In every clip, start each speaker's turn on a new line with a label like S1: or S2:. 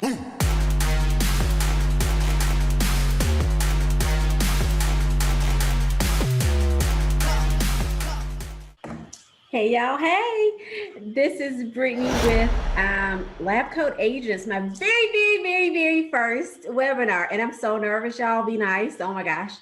S1: Hey y'all, hey! This is Brittany with LabCoatAgents, my very first webinar. And I'm so nervous, y'all, be nice, oh my gosh.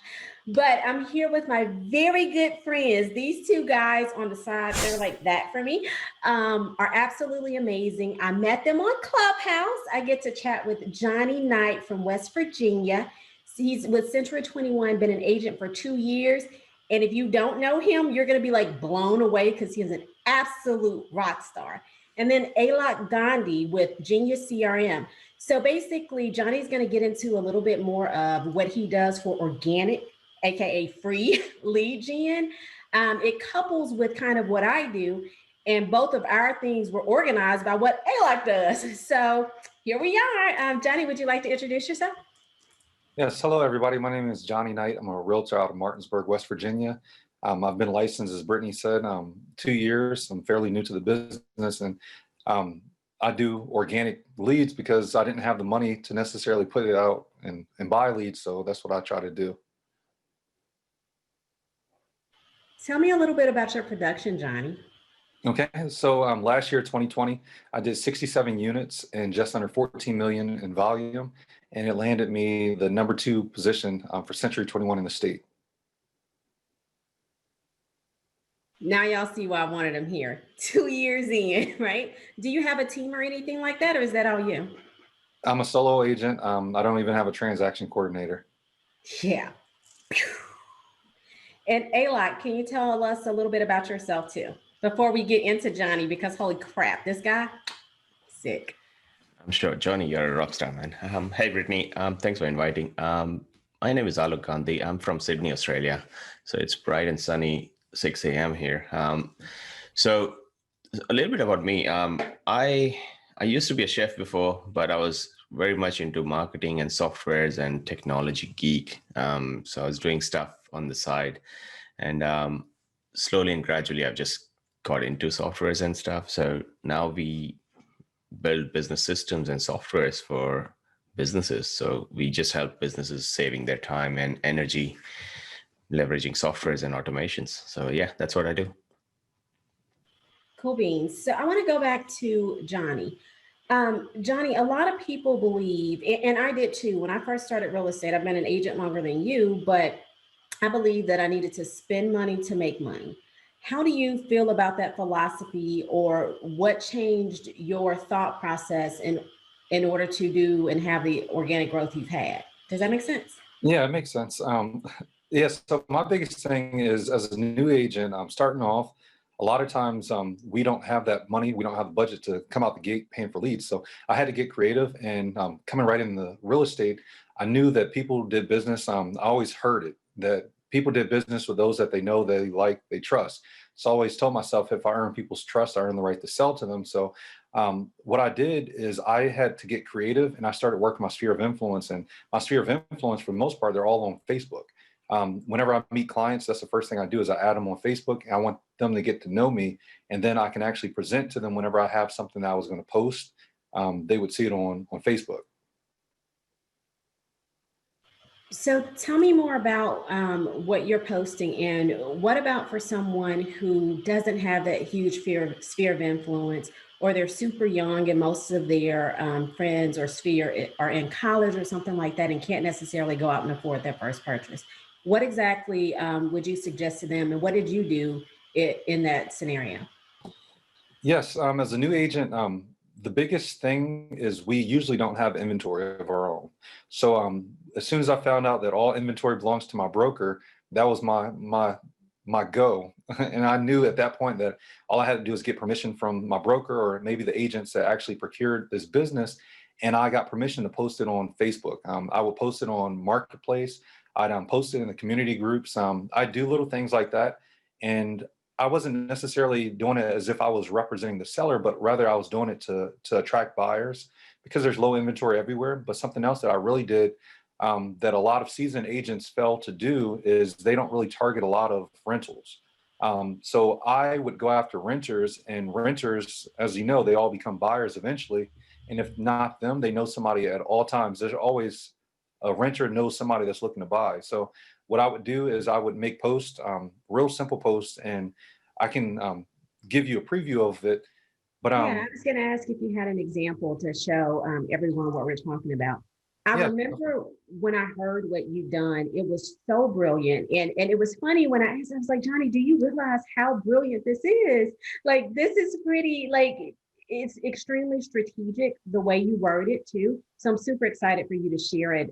S1: But I'm here with my very good friends. These two guys on the side, they're like that for me, are absolutely amazing. I met them on Clubhouse. I get to chat with Johnny Knight from West Virginia. He's with Century 21, been an agent for 2 years. And if you don't know him, you're going to be like blown away because he's an absolute rock star. And then Alok Gandhi with Genius CRM. So basically, Johnny's going to get into a little bit more of what he does for organic, AKA free lead gen. It couples with kind of what I do. And both of our things were organized by what Alok does. So here we are. Johnny, would you like to introduce yourself?
S2: Yes, hello everybody. My name is Johnny Knight. I'm a realtor out of Martinsburg, West Virginia. I've been licensed, as Brittany said, 2 years. I'm fairly new to the business, and I do organic leads because I didn't have the money to necessarily put it out and buy leads, so that's what I try to do.
S1: Tell me a little bit about your production, Johnny.
S2: Okay, so last year, 2020, I did 67 units and just under 14 million in volume, and it landed me the #2 position for Century 21 in the state.
S1: Now y'all see why I wanted him here. 2 years in, right? Do you have a team or anything like that, or is that all you?
S2: I'm a solo agent. I don't even have a transaction coordinator.
S1: Yeah. And Alok, can you tell us a little bit about yourself too, before we get into Johnny, because holy crap, this guy, sick.
S3: I'm sure, Johnny, you're a rock star, man. Hey, Brittany, thanks for inviting. My name is Alok Gandhi. I'm from Sydney, Australia. So it's bright and sunny, 6 a.m. here. So a little bit about me. I used to be a chef before, but I was very much into marketing and softwares and technology geek. So I was doing stuff on the side, and slowly and gradually, I've just got into softwares and stuff. So now we build business systems and softwares for businesses. So we just help businesses saving their time and energy, leveraging softwares and automations. So yeah, that's what I do.
S1: Cool beans. So I want to go back to Johnny. Johnny, a lot of people believe, and I did too, when I first started real estate, I've been an agent longer than you, but I believe that I needed to spend money to make money. How do you feel about that philosophy, or what changed your thought process in order to do and have the organic growth you've had? Does that make sense?
S2: Yeah, it makes sense. Yes, so my biggest thing is, as a new agent, I'm starting off, a lot of times we don't have that money, we don't have the budget to come out the gate paying for leads. So I had to get creative, and coming right in the real estate, I knew that people did business. I always heard it, that people did business with those that they know, they like, they trust. So I always told myself, if I earn people's trust, I earn the right to sell to them. So what I did is I had to get creative, and I started working my sphere of influence. And my sphere of influence, for the most part, they're all on Facebook. Whenever I meet clients, that's the first thing I do is I add them on Facebook. I want them to get to know me, and then I can actually present to them whenever I have something that I was going to post. They would see it on Facebook.
S1: So tell me more about what you're posting, and what about for someone who doesn't have that huge sphere of influence, or they're super young and most of their friends or sphere are in college or something like that and can't necessarily go out and afford their first purchase? What exactly would you suggest to them, and what did you do in that scenario?
S2: Yes, as a new agent, the biggest thing is we usually don't have inventory of our own. So as soon as I found out that all inventory belongs to my broker, that was my go. And I knew at that point that all I had to do is get permission from my broker, or maybe the agents that actually procured this business, and I got permission to post it on Facebook. I would post it on Marketplace. I'd post it in the community groups. I do little things like that. And I wasn't necessarily doing it as if I was representing the seller, but rather I was doing it to attract buyers, because there's low inventory everywhere. But something else that I really did that a lot of seasoned agents fail to do is they don't really target a lot of rentals. So I would go after renters, and renters, as you know, they all become buyers eventually. And if not them, they know somebody at all times. There's always a renter knows somebody that's looking to buy. So what I would do is I would make posts, real simple posts, and I can give you a preview of it. But
S1: Yeah, I was going to ask if you had an example to show everyone what we're talking about. I
S2: yeah,
S1: remember when I heard what you've done, it was so brilliant. And it was funny when I asked, I was like, Johnny, do you realize how brilliant this is? Like, this is pretty, like, it's extremely strategic the way you word it too. So I'm super excited for you to share it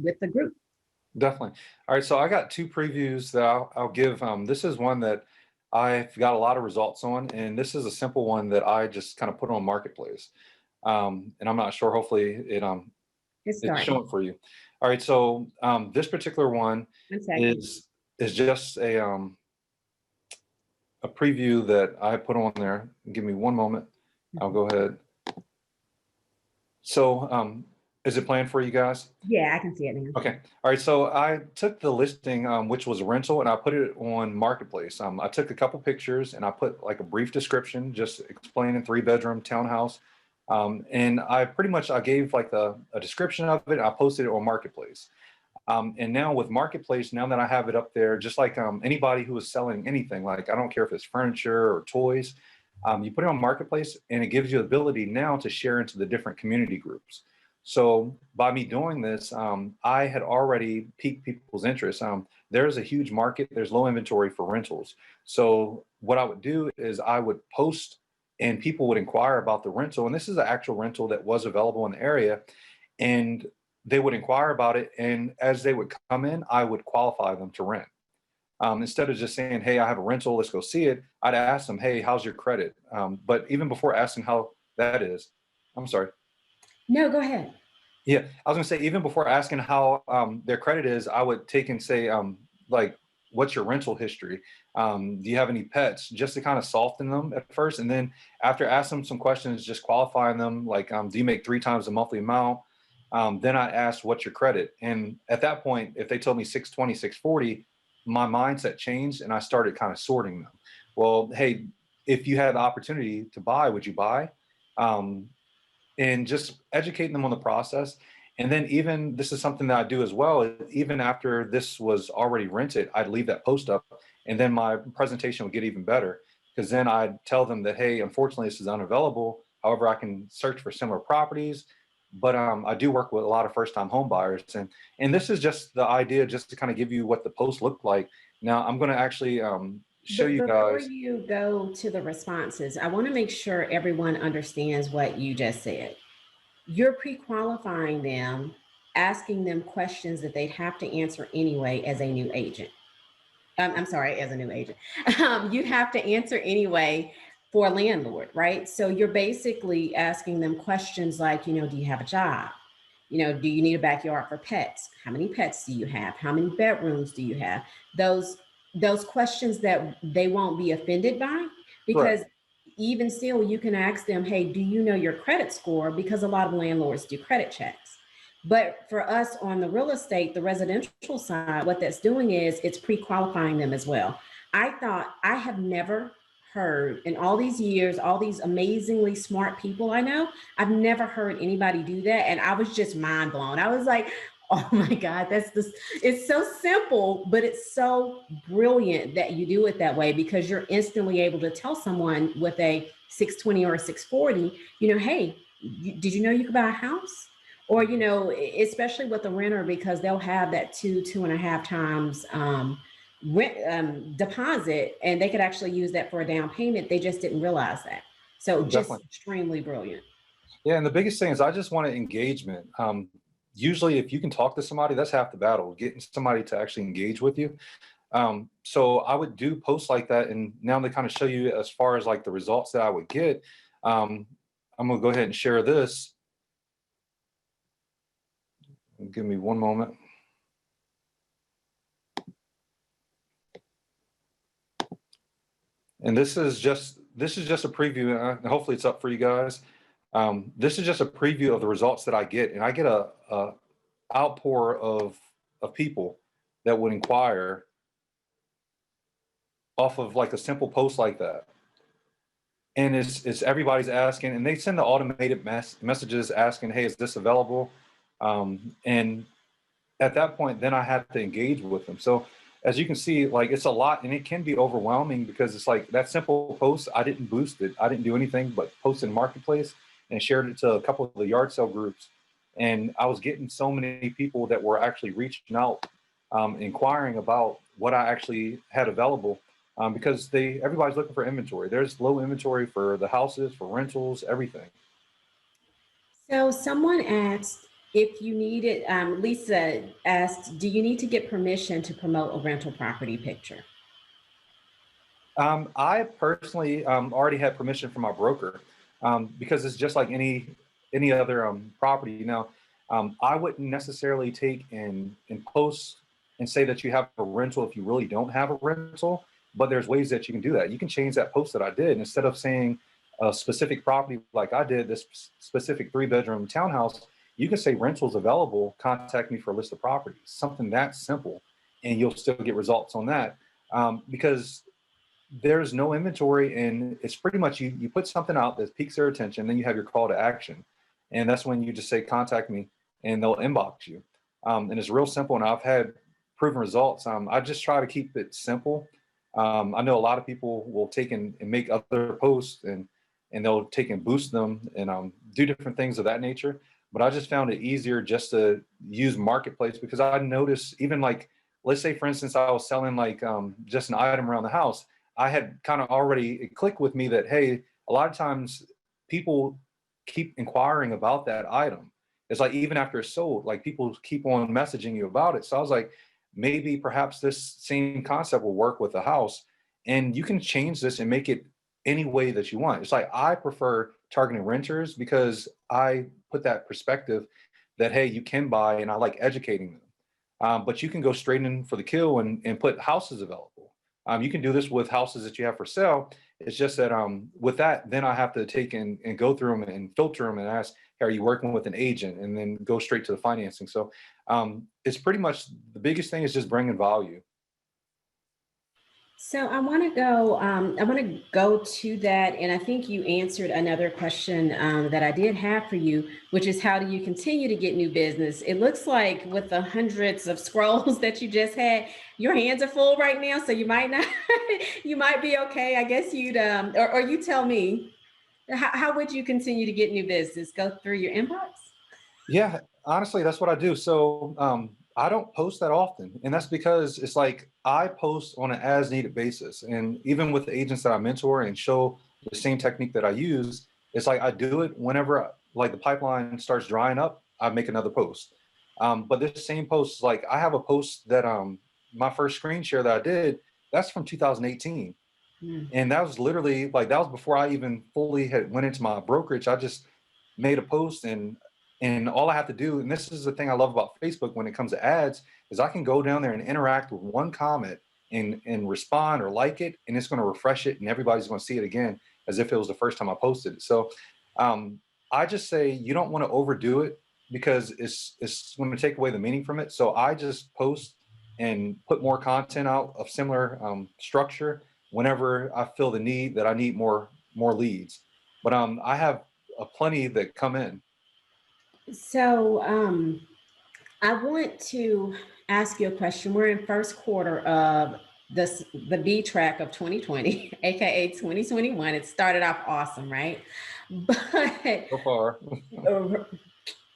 S1: with the group.
S2: definitely. All right, so I got two previews that I'll give. This is one that I've got a lot of results on, and this is a simple one that I just kind of put on Marketplace. And I'm not sure, hopefully
S1: It's
S2: it's
S1: starting.
S2: showing for you. All right, so this particular one
S1: 1 second.
S2: is just a preview that I put on there. Give me one moment. I'll go ahead. So is it playing for you guys?
S1: Yeah, I can see it now.
S2: Okay. All right. So I took the listing, which was a rental, and I put it on Marketplace. I took a couple pictures and I put like a brief description, just explaining 3-bedroom townhouse. And I gave like a description of it. I posted it on Marketplace. And now with Marketplace, now that I have it up there, just like anybody who is selling anything, like I don't care if it's furniture or toys, you put it on Marketplace and it gives you the ability now to share into the different community groups. So by me doing this, I had already piqued people's interest. There's a huge market, there's low inventory for rentals. So what I would do is I would post and people would inquire about the rental. And this is an actual rental that was available in the area. And they would inquire about it. And as they would come in, I would qualify them to rent. Instead of just saying, hey, I have a rental, let's go see it, I'd ask them, hey, how's your credit? But even before asking how that is, I'm sorry.
S1: No, go ahead.
S2: Yeah, I was gonna say, even before asking how their credit is, I would take and say, like, what's your rental history? Do you have any pets? Just to kind of soften them at first. And then after asking them some questions, just qualifying them, like, do you make 3 times the monthly amount? Then I asked, what's your credit? And at that point, if they told me 620, 640, my mindset changed and I started kind of sorting them. Well, hey, if you had the opportunity to buy, would you buy? And just educating them on the process. And then even this is something that I do as well. Even after this was already rented, I'd leave that post up and then my presentation would get even better because then I'd tell them that, hey, unfortunately, this is unavailable. However, I can search for similar properties. But I do work with a lot of first-time home buyers. And this is just the idea just to kind of give you what the post looked like. Now, I'm going to actually show you
S1: Before
S2: guys.
S1: you go to the responses, I want to make sure everyone understands what you just said. You're pre-qualifying them, asking them questions that they'd have to answer anyway as a new agent. I'm sorry, as a new agent. You'd have to answer anyway for a landlord, right? So you're basically asking them questions like, do you have a job? Do you need a backyard for pets? How many pets do you have? How many bedrooms do you have? Those questions that they won't be offended by, because
S2: Correct.
S1: even still, you can ask them, hey, do you know your credit score? Because a lot of landlords do credit checks. But for us on the real estate, the residential side, what that's doing is it's pre-qualifying them as well. I have never heard in all these years, all these amazingly smart people I know, I've never heard anybody do that. And I was just mind blown. I was like, oh my God, it's so simple, but it's so brilliant that you do it that way because you're instantly able to tell someone with a 620 or a 640, hey, did you know you could buy a house? Or, especially with the renter, because they'll have that 2.5 times rent deposit, and they could actually use that for a down payment. They just didn't realize that. So just
S2: Definitely.
S1: extremely brilliant.
S2: Yeah, and the biggest thing is I just wanted engagement. Usually, if you can talk to somebody, that's half the battle, getting somebody to actually engage with you. So I would do posts like that, and now to kind of show you as far as like the results that I would get, I'm gonna go ahead and share this. Give me one moment. And this is just a preview. Hopefully, it's up for you guys. This is just a preview of the results that I get, and I get a outpour of people that would inquire off of like a simple post like that. and it's everybody's asking, and they send the automated messages asking, hey, is this available? And at that point, then I have to engage with them. So as you can see, like, it's a lot, and it can be overwhelming because it's like that simple post, I didn't boost it. I didn't do anything but post in Marketplace and shared it to a couple of the yard sale groups. And I was getting so many people that were actually reaching out, inquiring about what I actually had available, because everybody's looking for inventory. There's low inventory for the houses, for rentals, everything.
S1: So someone asked if you needed, Lisa asked, do you need to get permission to promote a rental property picture?
S2: I personally already had permission from my broker, because it's just like any other property. Now, I wouldn't necessarily take and post and say that you have a rental if you really don't have a rental, but there's ways that you can do that. You can change that post that I did. And instead of saying a specific property like I did, this specific 3-bedroom townhouse, you can say rentals available, contact me for a list of properties, something that simple, and you'll still get results on that, because there's no inventory, and it's pretty much you put something out that piques their attention, then you have your call to action, and that's when you just say contact me, and they'll inbox you, and it's real simple, and I've had proven results. I just try to keep it simple. I know a lot of people will take and make other posts, and they'll take and boost them and do different things of that nature, but I just found it easier just to use Marketplace, because I noticed, even like, let's say for instance I was selling like just an item around the house, I had kind of already, it clicked with me that, hey, a lot of times people keep inquiring about that item. It's like, even after it's sold, like, people keep on messaging you about it. So I was like, maybe perhaps this same concept will work with the house, and you can change this and make it any way that you want. It's like, I prefer targeting renters because I put that perspective that, hey, you can buy, and I like educating them. But you can go straight in for the kill and put houses available. You can do this with houses that you have for sale. It's just that with that, then I have to take and go through them and filter them and ask, hey, are you working with an agent? And then go straight to the financing. So it's pretty much, the biggest thing is just bringing value.
S1: So I want to go to that. And I think you answered another question that I did have for you, which is, how do you continue to get new business? It looks like with the hundreds of scrolls that you just had, your hands are full right now. So you might not, you might be okay. I guess or you tell me, how would you continue to get new business? Go through your inbox?
S2: Yeah, honestly, that's what I do. So I don't post that often. And that's because it's like, I post on an as needed basis. And even with the agents that I mentor and show the same technique that I use, it's like I do it whenever like the pipeline starts drying up, I make another post. But this same post, like, I have a post that my first screen share that I did, that's from 2018. And that was literally like, that was before I even fully had went into my brokerage. I just made a post, and all I have to do, and this is the thing I love about Facebook when it comes to ads, is I can go down there and interact with one comment and respond or like it, and it's going to refresh it, and everybody's going to see it again as if it was the first time I posted it. So I just say you don't want to overdo it, because it's going to take away the meaning from it. So I just post and put more content out of similar structure whenever I feel the need that I need more leads. But I have plenty that come in.
S1: So I want to ask you a question. We're in first quarter of the B track of 2020, aka 2021. It started off awesome, right? But
S2: So far.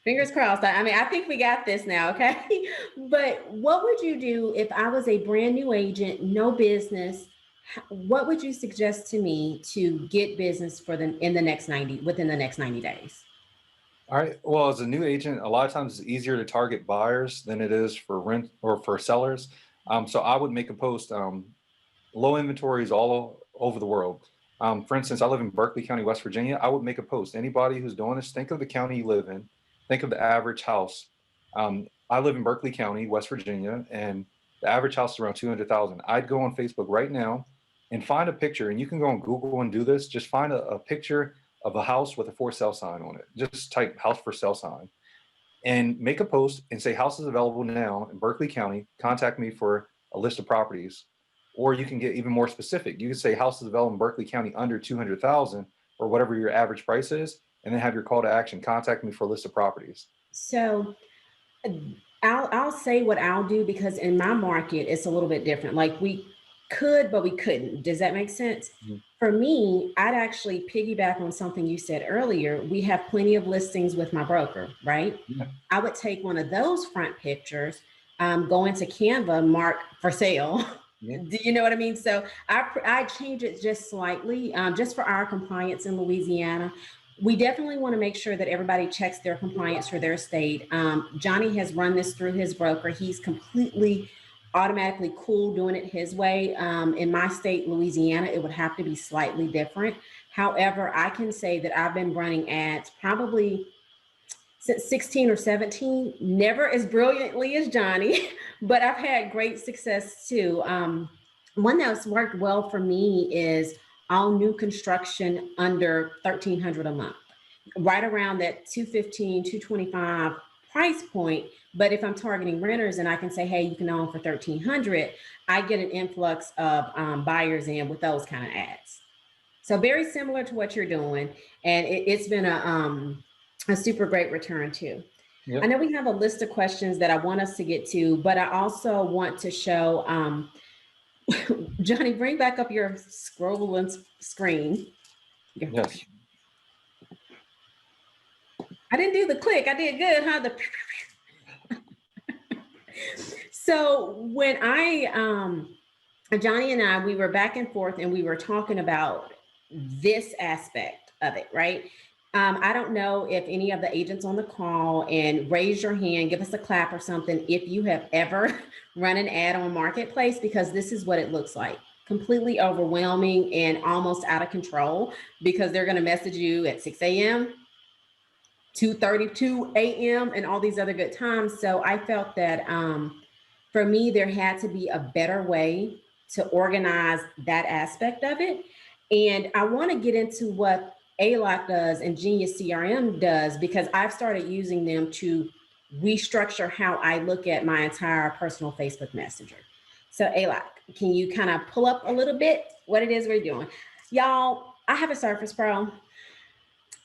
S1: fingers crossed. I mean, I think we got this now, okay? But what would you do if I was a brand new agent, no business? What would you suggest to me to get business within the next 90 days?
S2: All right. Well, as a new agent, a lot of times it's easier to target buyers than it is for rent or for sellers. So I would make a post, low inventories all over the world. For instance, I live in Berkeley County, West Virginia. I would make a post. Anybody who's doing this, think of the county you live in. Think of the average house. I live in Berkeley County, West Virginia, and the average house is around 200,000. I'd go on Facebook right now and find a picture, and you can go on Google and do this. Just find a picture of a house with a for sale sign on it. Just type house for sale sign and make a post and say, houses available now in Berkeley County, contact me for a list of properties. Or you can get even more specific. You can say houses developed in Berkeley County under 200,000 or whatever your average price is, and then have your call to action, contact me for a list of properties.
S1: So I'll say what I'll do, because in my market, it's a little bit different. Like we could, but we couldn't. Does that make sense?
S2: Mm-hmm.
S1: For me, I'd actually piggyback on something you said earlier. We have plenty of listings with my broker, right?
S2: Yeah.
S1: I would take one of those front pictures, go into Canva, mark for sale.
S2: Yeah.
S1: Do you know what I mean? So I change it just slightly, just for our compliance in Louisiana. We definitely want to make sure that everybody checks their compliance for their state. Johnny has run this through his broker. He's completely automatically cool doing it his way. In my state, Louisiana, it would have to be slightly different. However, I can say that I've been running ads probably since 16 or 17, never as brilliantly as Johnny, but I've had great success too. One that's worked well for me is all new construction under 1,300 a month, right around that 215, 225 price point. But if I'm targeting renters and I can say, hey, you can own for 1,300, I get an influx of buyers in with those kind of ads. So very similar to what you're doing. And it's been a super great return too. Yep. I know we have a list of questions that I want us to get to, but I also want to show, Johnny, bring back up your scrolling screen.
S2: Yes.
S1: I didn't do the click. I did good, huh? So when Johnny and I, we were back and forth and we were talking about this aspect of it, right? I don't know if any of the agents on the call, and raise your hand, give us a clap or something if you have ever run an ad on Marketplace, because this is what it looks like. Completely overwhelming and almost out of control, because they're going to message you at 6 a.m., 2:32 a.m., and all these other good times. So I felt that for me, there had to be a better way to organize that aspect of it. And I want to get into what Alok does and Genius CRM does, because I've started using them to restructure how I look at my entire personal Facebook Messenger. So Alok, can you kind of pull up a little bit what it is we're doing? Y'all, I have a Surface Pro.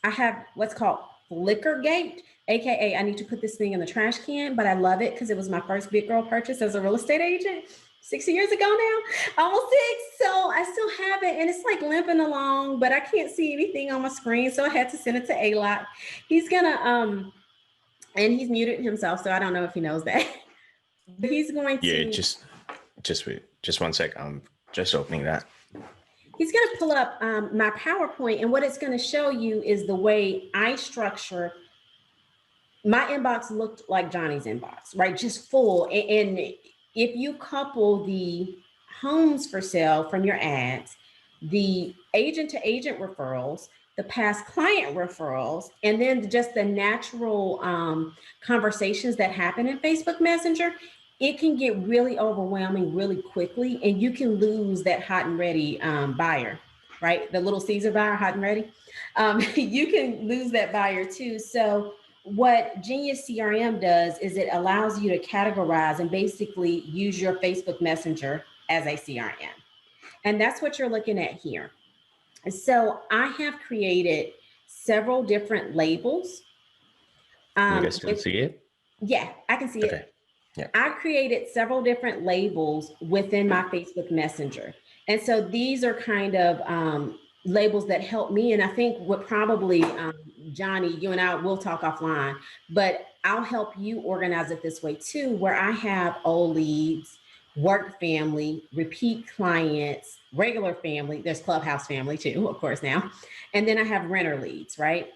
S1: I have what's called Flickergate, AKA I need to put this thing in the trash can, but I love it because it was my first big girl purchase as a real estate agent 6 years ago now, almost 6. So I still have it and it's like limping along, but I can't see anything on my screen. So I had to send it to Alok. He's gonna, and he's muted himself, so I don't know if he knows that. But he's going to.
S3: Yeah, just wait, just one sec. I'm just opening that.
S1: He's going to pull up my PowerPoint, and what it's going to show you is the way I structure. My inbox looked like Johnny's inbox, right? Just full. And if you couple the homes for sale from your ads, the agent to agent referrals, the past client referrals, and then just the natural conversations that happen in Facebook Messenger, it can get really overwhelming really quickly, and you can lose that hot and ready buyer, right? The little Caesar buyer, hot and ready. You can lose that buyer too. So what Genius CRM does is it allows you to categorize and basically use your Facebook Messenger as a CRM. And that's what you're looking at here. So I have created several different labels.
S3: You guys can see it?
S1: Yeah, I can see
S3: okay.
S1: it.
S3: Yeah.
S1: I created several different labels within my Facebook Messenger. And so these are kind of labels that help me. And I think what probably, Johnny, you and I will talk offline, but I'll help you organize it this way too, where I have old leads, work family, repeat clients, regular family. There's Clubhouse family too, of course now. And then I have renter leads, right?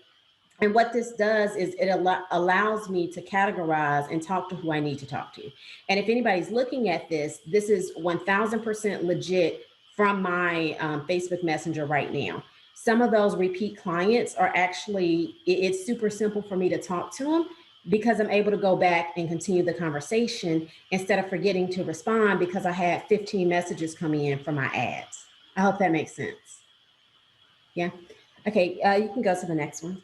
S1: And what this does is it allows me to categorize and talk to who I need to talk to. And if anybody's looking at this, this is 1000% legit from my Facebook Messenger right now. Some of those repeat clients are actually, it's super simple for me to talk to them because I'm able to go back and continue the conversation instead of forgetting to respond because I had 15 messages coming in from my ads. I hope that makes sense. Yeah. Okay, you can go to the next one.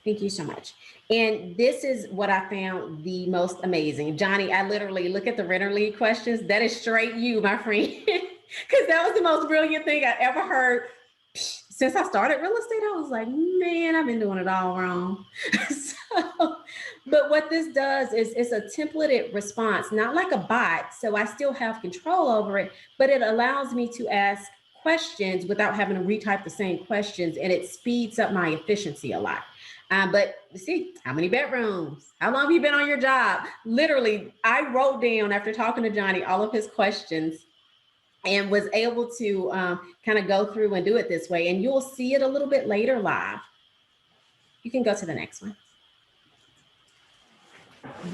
S1: Thank you so much. And this is what I found the most amazing. Johnny, I literally look at the renter lead questions. That is straight you, my friend. Because that was the most brilliant thing I ever heard. Since I started real estate, I was like, man, I've been doing it all wrong. But what this does is it's a templated response, not like a bot. So I still have control over it, but it allows me to ask questions without having to retype the same questions. And it speeds up my efficiency a lot. But see, how many bedrooms? How long have you been on your job? Literally, I wrote down after talking to Johnny all of his questions and was able to kind of go through and do it this way. And you'll see it a little bit later live. You can go to the next one.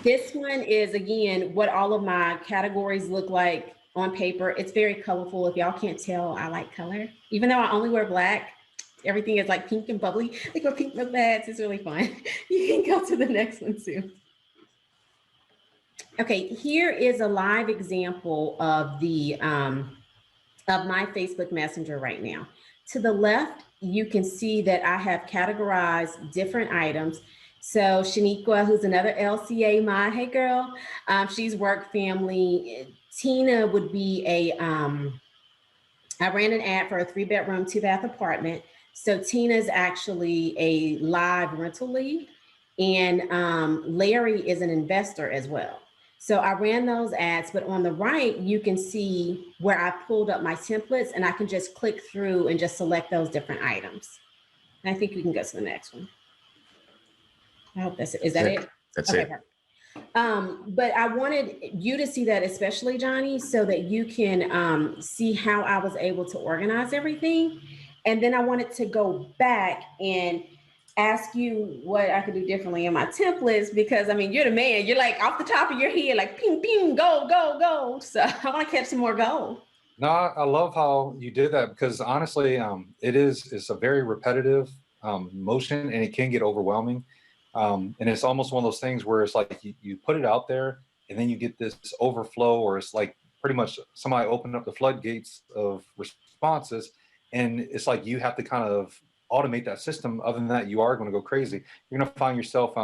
S1: This one is, again, what all of my categories look like on paper. It's very colorful. If y'all can't tell, I like color. Even though I only wear black, everything is like pink and bubbly. Like we're pink notepads. It's really fun. You can go to the next one too. Okay, here is a live example of the of my Facebook Messenger right now. To the left, you can see that I have categorized different items. So Shaniqua, who's another LCA mod, hey girl, she's work family. Tina would be I ran an ad for a 3-bedroom, 2-bath apartment. So Tina's actually a live rental lead, and Larry is an investor as well. So I ran those ads, but on the right, you can see where I pulled up my templates, and I can just click through and just select those different items. And I think we can go to the next one. I hope that's it. Is that it?
S3: That's
S1: okay,
S3: it.
S1: Perfect. But I wanted you to see that, especially Johnny, so that you can see how I was able to organize everything. And then I wanted to go back and ask you what I could do differently in my templates, because I mean, you're the man. You're like off the top of your head, like ping, ping, go, go, go. So I want to catch some more gold.
S2: No, I love how you did that, because honestly, it's a very repetitive motion, and it can get overwhelming. And it's almost one of those things where it's like you put it out there, and then you get this overflow, or it's like pretty much somebody opened up the floodgates of responses, and it's like you have to kind of automate that system. Other than that, you are going to go crazy. You're going to find yourself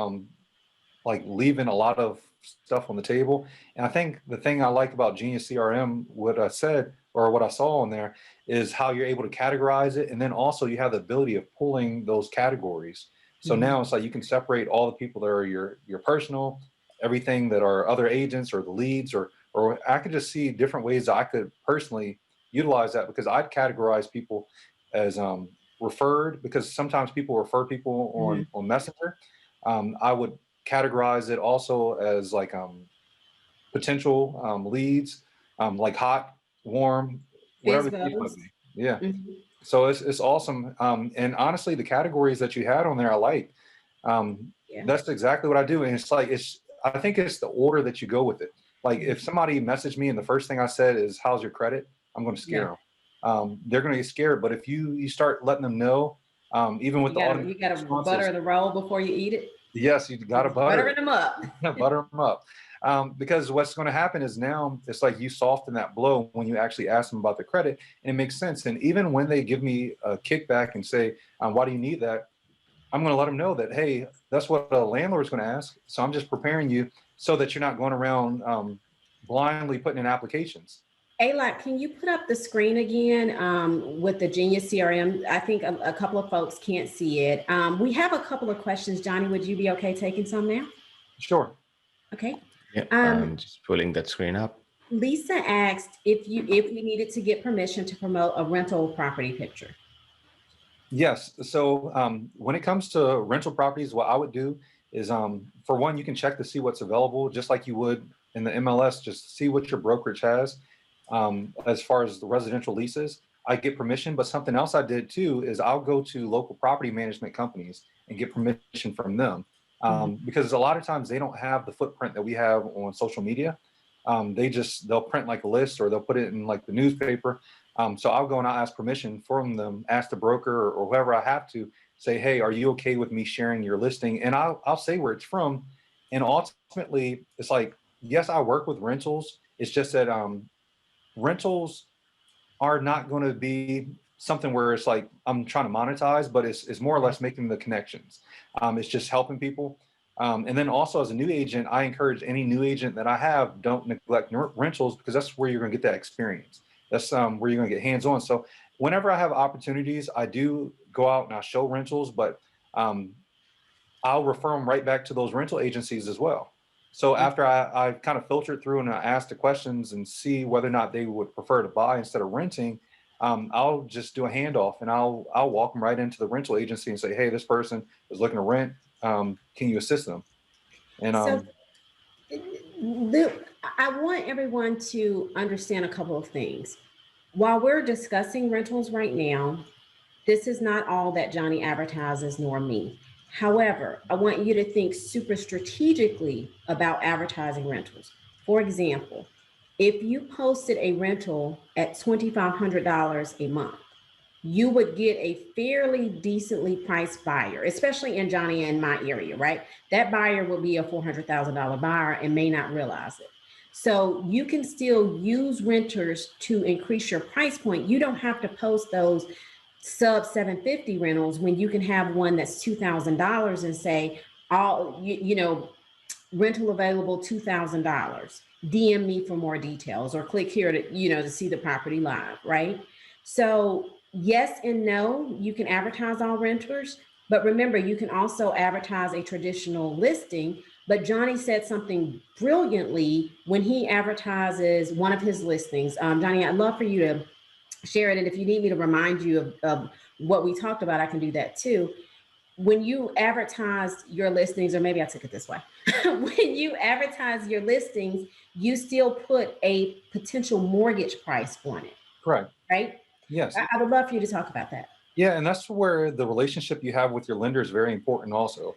S2: like leaving a lot of stuff on the table. And I think the thing I like about Genius CRM, what I said or what I saw on there, is how you're able to categorize it, and then also you have the ability of pulling those categories. So now it's like you can separate all the people that are your personal, everything that are other agents or the leads, or I could just see different ways that I could personally utilize that, because I'd categorize people as referred, because sometimes people refer people on Messenger. I would categorize it also as like potential leads, like hot, warm, whatever the case might be. Yeah. So it's awesome. And honestly, the categories that you had on there, I like. That's exactly what I do. And it's like, I think it's the order that you go with it. Like if somebody messaged me and the first thing I said is, how's your credit? I'm going to scare them. They're going to get scared. But if you start letting them know, even with
S1: you got to butter the roll before you eat it.
S2: Yes, you got to butter
S1: them up.
S2: Butter them up. Because what's going to happen is now it's like you soften that blow when you actually ask them about the credit, and it makes sense. And even when they give me a kickback and say, why do you need that? I'm going to let them know that, hey, that's what a landlord's going to ask. So I'm just preparing you so that you're not going around blindly putting in applications.
S1: Alok, can you put up the screen again with the Genius CRM? I think a couple of folks can't see it. We have a couple of questions. Johnny, would you be okay taking some now?
S2: Sure.
S1: Okay.
S3: Yeah, I'm just pulling that screen up.
S1: Lisa asked if we needed to get permission to promote a rental property picture.
S2: Yes. So when it comes to rental properties, what I would do is, for one, you can check to see what's available, just like you would in the MLS, just see what your brokerage has. As far as the residential leases, I get permission. But something else I did too is I'll go to local property management companies and get permission from them. Because a lot of times they don't have the footprint that we have on social media. They'll print like a list, or they'll put it in like the newspaper. So I'll go and I'll ask permission from them, ask the broker or whoever I have to, say, hey, are you okay with me sharing your listing? And I'll say where it's from. And ultimately it's like, yes, I work with rentals. It's just that rentals are not going to be something where it's like I'm trying to monetize, but it's more or less making the connections. It's just helping people. And then also as a new agent, I encourage any new agent that I have, don't neglect rentals, because that's where you're going to get that experience. That's where you're going to get hands-on. So whenever I have opportunities, I do go out and I show rentals, but I'll refer them right back to those rental agencies as well. So after I kind of filter through and I ask the questions and see whether or not they would prefer to buy instead of renting, I'll just do a handoff and I'll walk them right into the rental agency and say, hey, this person is looking to rent. Can you assist them? And
S1: So I want everyone to understand a couple of things. While we're discussing rentals right now, this is not all that Johnny advertises, nor me. However, I want you to think super strategically about advertising rentals. For example, if you posted a rental at $2,500 a month, you would get a fairly decently priced buyer, especially in Johnny and my area, right? That buyer will be a $400,000 buyer and may not realize it. So you can still use renters to increase your price point. You don't have to post those sub 750 rentals when you can have one that's $2,000 and say, rental available $2,000. DM me for more details or click here to, to see the property live, right? So yes and no, you can advertise all renters, but remember, you can also advertise a traditional listing. But Johnny said something brilliantly when he advertises one of his listings. Johnny, I'd love for you to share it. And if you need me to remind you of what we talked about, I can do that too. When you advertise your listings, or maybe I took it this way, when you advertise your listings, you still put a potential mortgage price on it.
S2: correct.
S1: Right?
S2: Yes.
S1: I would love for you to talk about that.
S2: Yeah, and that's where the relationship you have with your lender is very important also.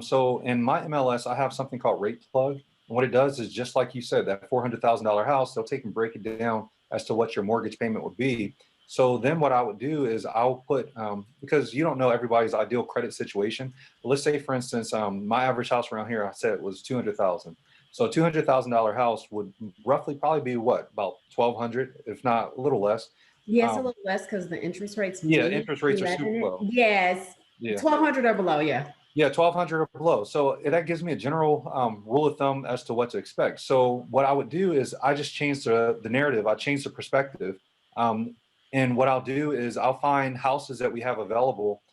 S2: So in my MLS, I have something called Rate Plug. And what it does is just like you said, that $400,000 house, they'll take and break it down as to what your mortgage payment would be. So then what I would do is I'll put, because you don't know everybody's ideal credit situation. But let's say, for instance, my average house around here, I said it was 200,000. So a $200,000 house would roughly probably be what, about 1,200, if not a little less.
S1: Yes, a little less because the interest rates.
S2: Yeah, interest rates are super low.
S1: Yes,
S2: Yeah.
S1: 1,200 or below. Yeah.
S2: Yeah, 1,200 or below. So that gives me a general rule of thumb as to what to expect. So what I would do is I just change the narrative. I change the perspective. And what I'll do is I'll find houses that we have available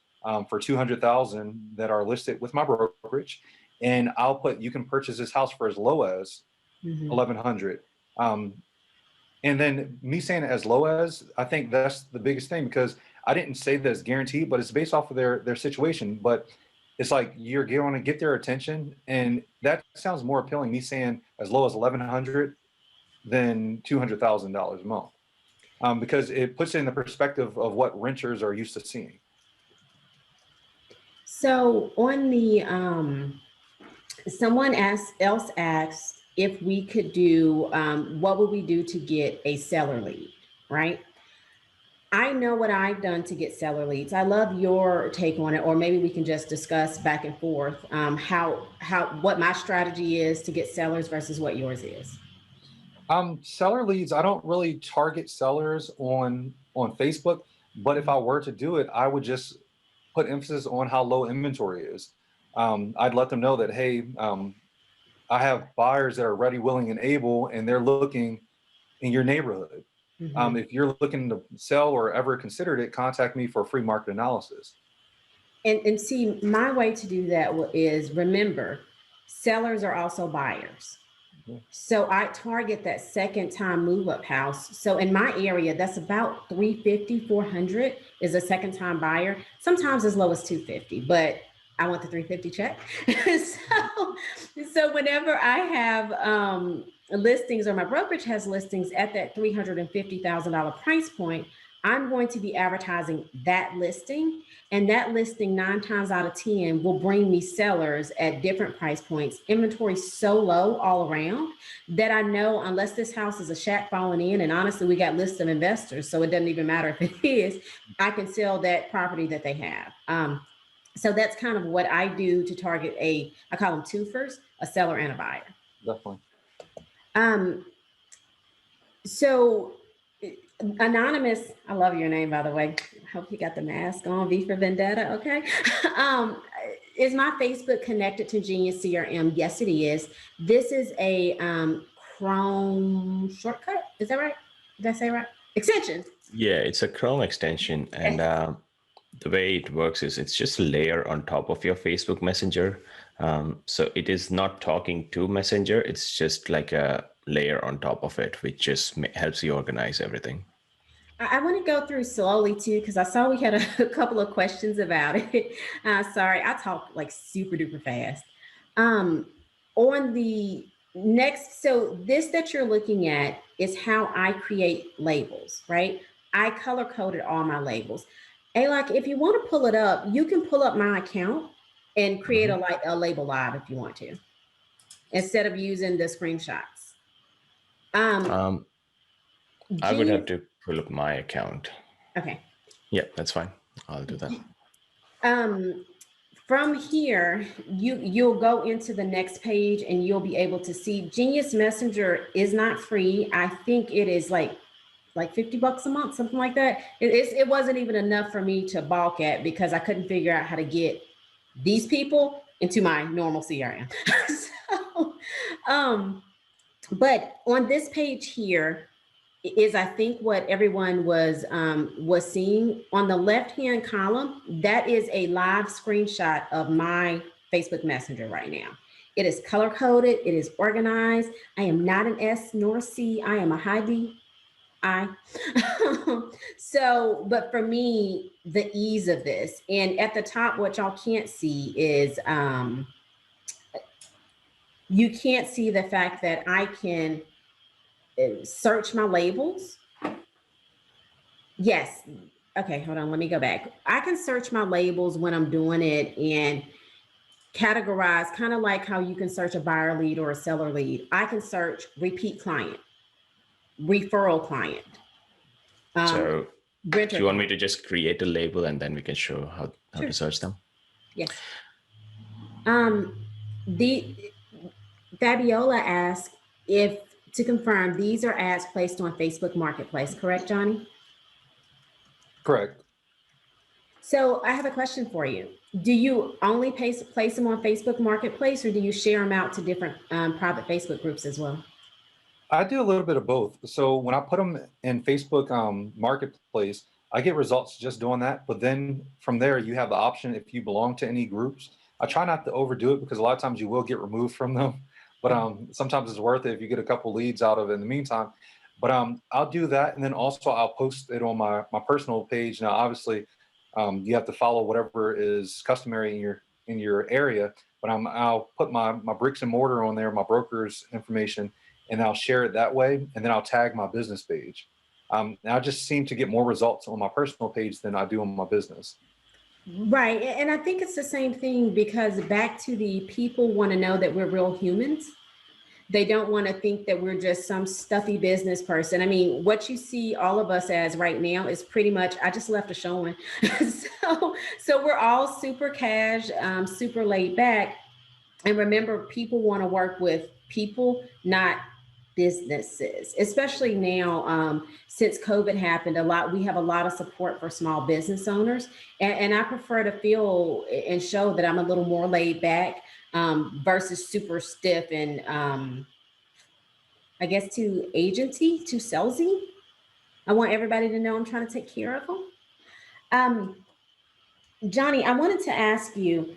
S2: for 200,000 that are listed with my brokerage. And I'll put, you can purchase this house for as low as 1,100. And then me saying it as low as, I think that's the biggest thing, because I didn't say that it's guaranteed, but it's based off of their situation. But it's like you're going to get their attention, and that sounds more appealing, me saying as low as 1,100 than $200,000 a month, because it puts it in the perspective of what renters are used to seeing.
S1: So on the, someone else asked if we could do, what would we do to get a seller lead, right? I know what I've done to get seller leads. I love your take on it, or maybe we can just discuss back and forth what my strategy is to get sellers versus what yours is.
S2: Seller leads, I don't really target sellers on Facebook, but if I were to do it, I would just put emphasis on how low inventory is. I'd let them know that, hey, I have buyers that are ready, willing, and able, and they're looking in your neighborhood. If you're looking to sell or ever considered it, contact me for a free market analysis.
S1: And see, my way to do that is, remember, sellers are also buyers. So I target that second time move up house. So in my area, that's about 350, 400 is a second time buyer, sometimes as low as 250, but I want the 350 check. So whenever I have listings, or my brokerage has listings at that $350,000 price point, I'm going to be advertising that listing, and that listing 9 times out of 10 will bring me sellers at different price points. Inventory so low all around that I know, unless this house is a shack falling in, and honestly, we got lists of investors, so it doesn't even matter if it is, I can sell that property that they have. So that's kind of what I do to target I call them twofers, a seller and a buyer.
S2: Definitely.
S1: So Anonymous, I love your name, by the way. I hope you got the mask on, V for Vendetta, okay? Is my Facebook connected to Genius CRM? Yes, it is. This is a Chrome shortcut. Is that right? Did I say right? Extension.
S3: Yeah, it's a Chrome extension, and the way it works is it's just a layer on top of your Facebook Messenger. So it is not talking to Messenger. It's just like a layer on top of it, which just helps you organize everything.
S1: I want to go through slowly too, because I saw we had a couple of questions about it. Sorry, I talk like super duper fast. On the next, so this that you're looking at is how I create labels, right? I color coded all my labels. Alok, if you want to pull it up, you can pull up my account and create a label live if you want to, instead of using the screenshots.
S3: I would have to pull up my account.
S1: Okay.
S3: Yeah, that's fine. I'll do that.
S1: From here, you'll go into the next page and you'll be able to see Genius Messenger is not free. I think it is like $50 a month, something like that. It wasn't even enough for me to balk at because I couldn't figure out how to get these people into my normal CRM. So, but on this page here is, I think, what everyone was seeing on the left-hand column. That is a live screenshot of my Facebook Messenger right now. It is color coded. It is organized. I am not an S nor a C. I am a high D. So, but for me, the ease of this, and at the top, what y'all can't see is, you can't see the fact that I can search my labels. Yes. Okay, hold on. Let me go back. I can search my labels when I'm doing it and categorize, kind of like how you can search a buyer lead or a seller lead. I can search repeat client, referral client.
S3: So do you want me to just create a label and then we can show how to search them?
S1: Yes. The Fabiola asked if, to confirm, these are ads placed on Facebook Marketplace, correct, Johnny?
S2: Correct.
S1: So I have a question for you. Do you only place them on Facebook Marketplace, or do you share them out to different private Facebook groups as well?
S2: I do a little bit of both. So when I put them in Facebook Marketplace, I get results just doing that. But then from there, you have the option if you belong to any groups. I try not to overdo it because a lot of times you will get removed from them. But sometimes it's worth it if you get a couple leads out of it in the meantime. But I'll do that. And then also I'll post it on my personal page. Now, obviously, you have to follow whatever is customary in your area. But I'll put my bricks and mortar on there, my broker's information, and I'll share it that way. And then I'll tag my business page. I just seem to get more results on my personal page than I do on my business.
S1: Right. And I think it's the same thing, because back to the people want to know that we're real humans. They don't want to think that we're just some stuffy business person. I mean, what you see all of us as right now is pretty much, I just left a showing. So we're all super cash, super laid back. And remember, people want to work with people, not businesses, especially now, since COVID happened we have a lot of support for small business owners. And I prefer to feel and show that I'm a little more laid back versus super stiff and I guess too agency, too salesy. I want everybody to know I'm trying to take care of them. Johnny, I wanted to ask you,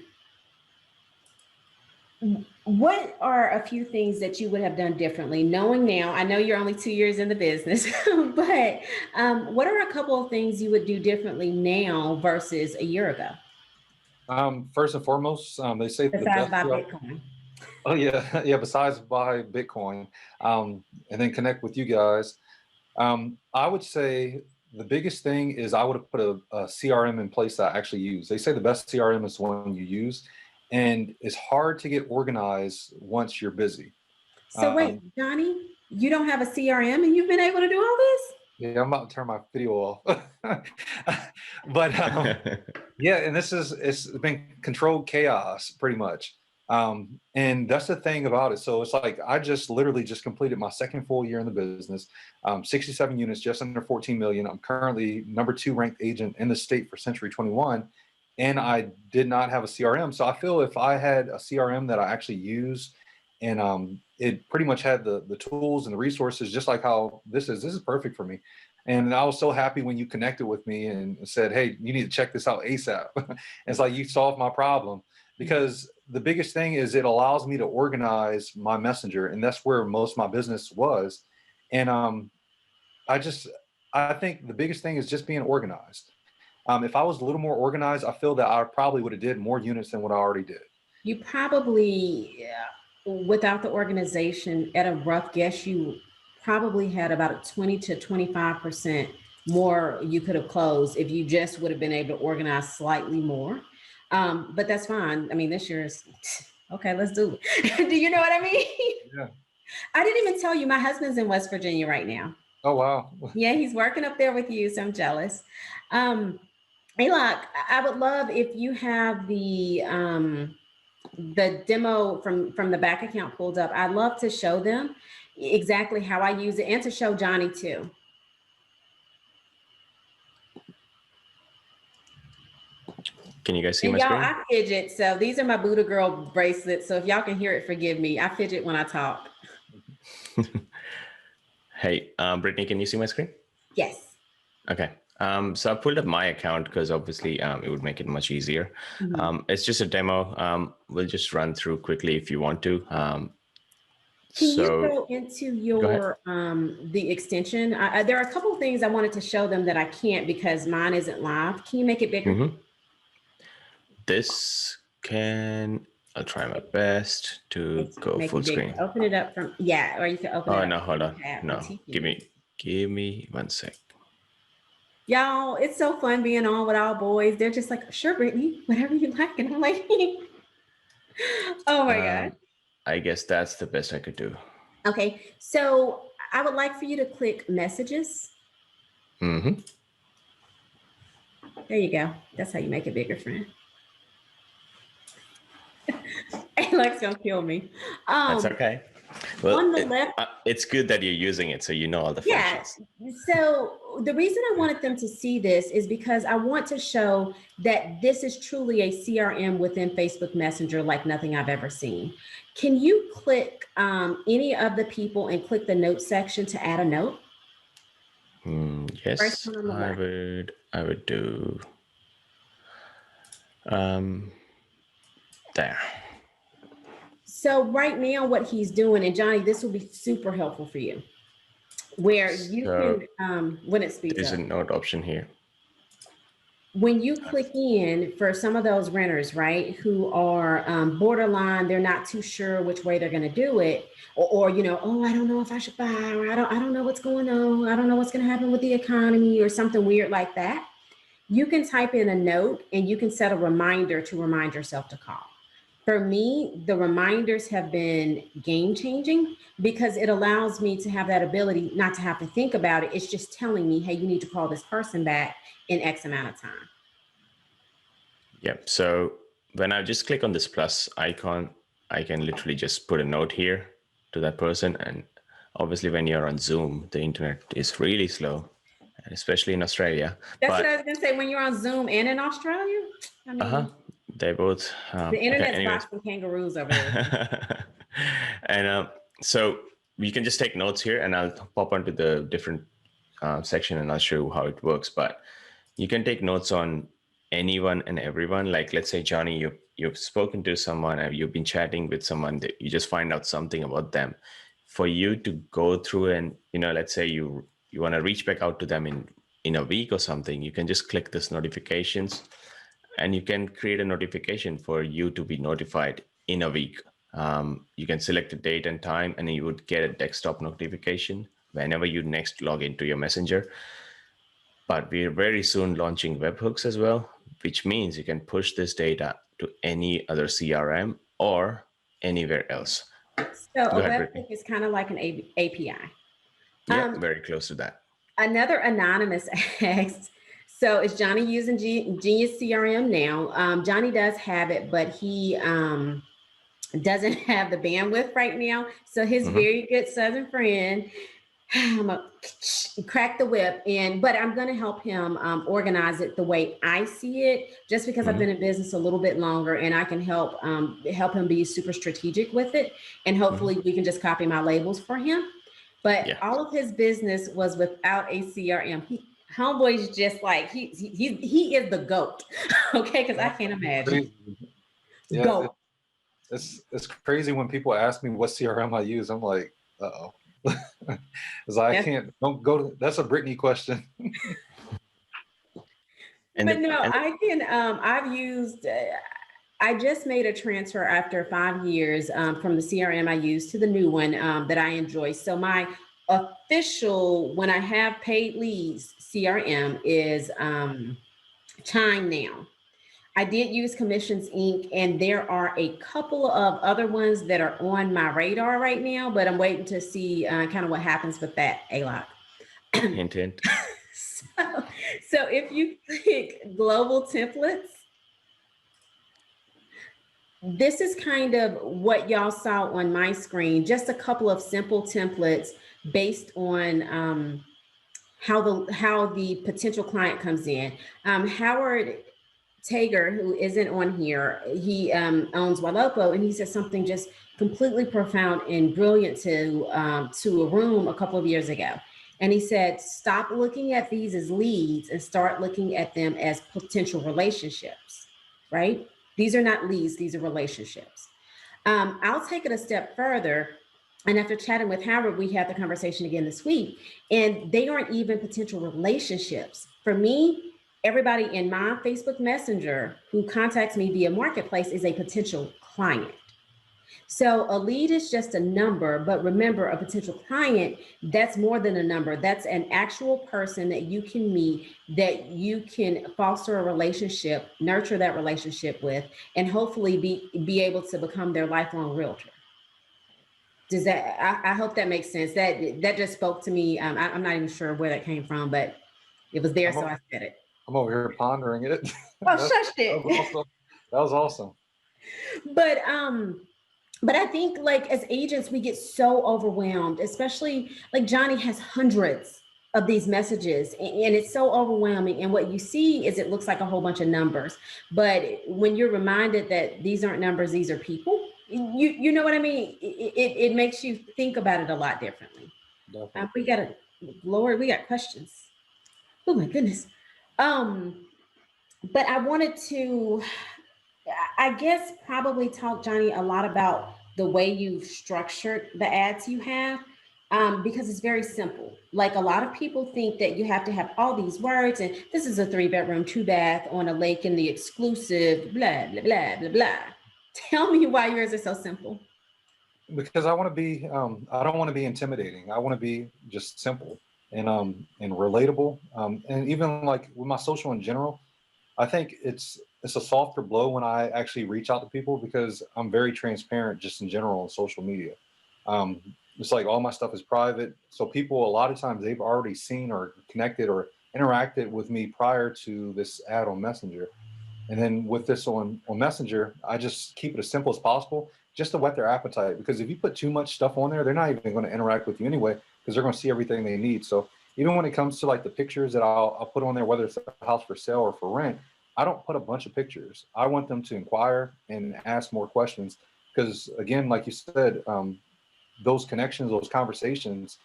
S1: what are a few things that you would have done differently, knowing now, I know you're only 2 years in the business, but what are a couple of things you would do differently now versus a year ago?
S2: First and foremost, they say
S1: besides buy Bitcoin.
S2: Oh yeah, yeah. Besides buy Bitcoin, and then connect with you guys. I would say the biggest thing is I would have put a CRM in place that I actually use. They say the best CRM is the one you use, and it's hard to get organized once you're busy.
S1: So wait, Johnny, you don't have a CRM and you've been able to do all this?
S2: Yeah, I'm about to turn my video off. But yeah, and it's been controlled chaos pretty much. And that's the thing about it. So it's like, I just literally just completed my second full year in the business, 67 units, just under 14 million. I'm currently #2 ranked agent in the state for Century 21. And I did not have a CRM. So I feel if I had a CRM that I actually use, and it pretty much had the tools and the resources, just like how this is perfect for me. And I was so happy when you connected with me and said, hey, you need to check this out ASAP. It's like you solved my problem, because the biggest thing is it allows me to organize my messenger, and that's where most of my business was. And I think the biggest thing is just being organized. If I was a little more organized, I feel that I probably would have did more units than what I already did.
S1: You probably, without the organization, at a rough guess, you probably had about a 20 to 25% more you could have closed if you just would have been able to organize slightly more. But that's fine. I mean, this year is okay. Let's do it. Do you know what I mean?
S2: Yeah.
S1: I didn't even tell you my husband's in West Virginia right now.
S2: Oh, wow.
S1: Yeah, he's working up there with you, so I'm jealous. Alok, I would love if you have the demo from the back account pulled up. I'd love to show them exactly how I use it, and to show Johnny too.
S3: Can you guys see
S1: And
S3: my
S1: y'all,
S3: screen?
S1: I fidget. So these are my Buddha Girl bracelets. So if y'all can hear it, forgive me. I fidget when I talk.
S3: Hey, Brittany, can you see my screen?
S1: Yes.
S3: Okay. So I pulled up my account because obviously it would make it much easier. It's just a demo. We'll just run through quickly if you want to.
S1: Can you go into your the extension? There are a couple of things I wanted to show them that I can't because mine isn't live. Can you make it bigger?
S3: This can, I'll try my best to go full screen.
S1: Open it up from, yeah, or you can open it up.
S3: Oh, no, hold on. No, give me 1 sec.
S1: Y'all, it's so fun being on with all boys. They're just like, sure, Brittany, whatever you like. And I'm like, oh my God.
S3: I guess that's the best I could do.
S1: Okay, so I would like for you to click messages. There you go. That's how you make it bigger, friend. Alok's gonna kill me.
S3: That's okay. Well,
S1: on the left,
S3: it's good that you're using it, so you know all the functions.
S1: So the reason I wanted them to see this is because I want to show that this is truly a CRM within Facebook Messenger like nothing I've ever seen. Can you click any of the people and click the note section to add a note?
S3: Yes, I would do there.
S1: So right now what he's doing, and Johnny, this will be super helpful for you, where you can, when it speeds up.
S3: There's a note option here.
S1: When you click in for some of those renters, right, who are borderline, they're not too sure which way they're going to do it, or you know, oh, I don't know if I should buy, or I don't know what's going on, I don't know what's going to happen with the economy, or something weird like that. You can type in a note and you can set a reminder to remind yourself to call. For me, the reminders have been game changing because it allows me to have that ability not to have to think about it. It's just telling me, hey, you need to call this person back in X amount of time.
S3: Yep. So when I just click on this plus icon, I can literally just put a note here to that person. And obviously when you're on Zoom, the internet is really slow, especially in Australia.
S1: That's what I was going to say. When you're on Zoom and in Australia, I mean,
S3: they both.
S1: The internet's boxing kangaroos over there.
S3: And so you can just take notes here, and I'll pop onto the different section, and I'll show you how it works. But you can take notes on anyone and everyone. Like, let's say, Johnny, you've spoken to someone, and you've been chatting with someone that you just find out something about them. For you to go through and, you know, let's say you want to reach back out to them in a week or something, you can just click this notifications. And you can create a notification for you to be notified in a week. You can select a date and time, and you would get a desktop notification whenever you next log into your messenger. But we're very soon launching webhooks as well, which means you can push this data to any other CRM or anywhere else.
S1: So a webhook is kind of like an API.
S3: Yeah, very close to that.
S1: Another anonymous asked, so is Johnny using Genius CRM now? Johnny does have it, but he doesn't have the bandwidth right now. So his very good Southern friend, I'm gonna crack the whip, but I'm gonna help him organize it the way I see it, just because I've been in business a little bit longer, and I can help him be super strategic with it, and hopefully we can just copy my labels for him. But all of his business was without a CRM. Homeboy's just like he is the GOAT. Okay, because I can't imagine.
S2: Yeah,
S1: GOAT.
S2: It's crazy when people ask me what CRM I use. I'm like, uh-oh. Because I can't, don't go to, that's a Brittany question.
S1: I can, I've used, I just made a transfer after 5 years from the CRM I use to the new one that I enjoy. So my official, when I have paid leads, CRM is Chime now. I did use Commissions Inc., and there are a couple of other ones that are on my radar right now, but I'm waiting to see kind of what happens with that, Alok.
S3: Hint, hint.
S1: So if you click global templates, this is kind of what y'all saw on my screen, just a couple of simple templates based on how the potential client comes in. Howard Tager, who isn't on here, he owns Walopo, and he said something just completely profound and brilliant to a room a couple of years ago. And he said, stop looking at these as leads and start looking at them as potential relationships, right? These are not leads, these are relationships. I'll take it a step further. And after chatting with Howard, we had the conversation again this week, and they aren't even potential relationships. For me, everybody in my Facebook Messenger who contacts me via Marketplace is a potential client. So a lead is just a number, but remember, a potential client, that's more than a number. That's an actual person that you can meet, that you can foster a relationship, nurture that relationship with, and hopefully be able to become their lifelong realtor. Does that, I hope that makes sense. That just spoke to me. I'm not even sure where that came from, but it was there, so I said it.
S2: I'm over here pondering it.
S1: Oh, shush it.
S2: That was awesome.
S1: But I think, like, as agents, we get so overwhelmed, especially like Johnny has hundreds of these messages, and it's so overwhelming. And what you see is it looks like a whole bunch of numbers. But when you're reminded that these aren't numbers, these are people, you know what I mean? It makes you think about it a lot differently. We got questions. Oh my goodness. But I wanted to, I guess, probably talk, Johnny, a lot about the way you've structured the ads you have, because it's very simple. Like, a lot of people think that you have to have all these words, and this is a 3-bedroom, 2-bath on a lake in the exclusive, blah, blah, blah, blah, blah. Tell me why yours are so simple.
S2: Because I want to be, I don't want to be intimidating. I want to be just simple and relatable. And even like with my social in general, I think it's a softer blow when I actually reach out to people, because I'm very transparent just in general on social media. It's like all my stuff is private. So people, a lot of times, they've already seen or connected or interacted with me prior to this ad on Messenger. And then with this on Messenger, I just keep it as simple as possible, just to whet their appetite. Because if you put too much stuff on there, they're not even going to interact with you anyway, because they're going to see everything they need. So even when it comes to like the pictures that I'll put on there, whether it's a house for sale or for rent, I don't put a bunch of pictures. I want them to inquire and ask more questions. Because again, like you said, those connections, those conversations,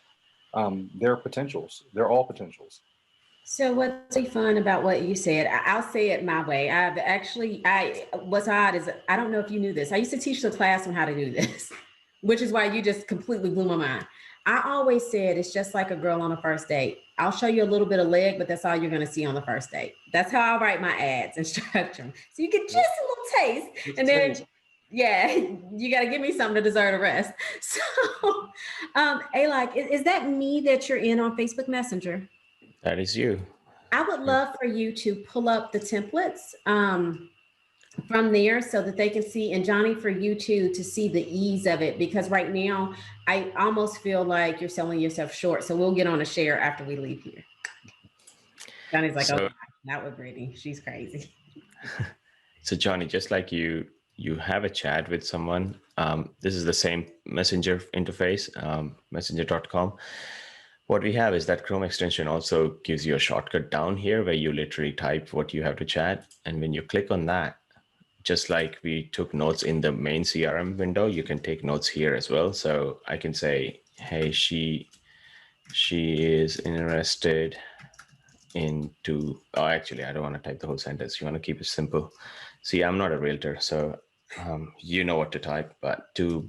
S2: they're potentials. They're all potentials.
S1: So what's really fun about what you said, I'll say it my way. What's odd is, I don't know if you knew this. I used to teach the class on how to do this, which is why you just completely blew my mind. I always said, it's just like a girl on a first date. I'll show you a little bit of leg, but that's all you're going to see on the first date. That's how I write my ads and structure them. So you get just a little taste, and then, yeah, you got to give me something to deserve the rest. So, Alok, is that me that you're in on Facebook Messenger?
S3: That is you.
S1: I would love for you to pull up the templates from there so that they can see, and Johnny, for you too, to see the ease of it, because right now I almost feel like you're selling yourself short. So we'll get on a share after we leave here. Johnny's like, oh, not with Brittany. She's crazy.
S3: So Johnny, just like you you have a chat with someone, this is the same messenger interface, messenger.com. What we have is that Chrome extension also gives you a shortcut down here where you literally type what you have to chat. And when you click on that, just like we took notes in the main CRM window, you can take notes here as well. So I can say, hey, she is interested into, oh, actually, I don't want to type the whole sentence. You want to keep it simple. See, I'm not a realtor, so you know what to type, but to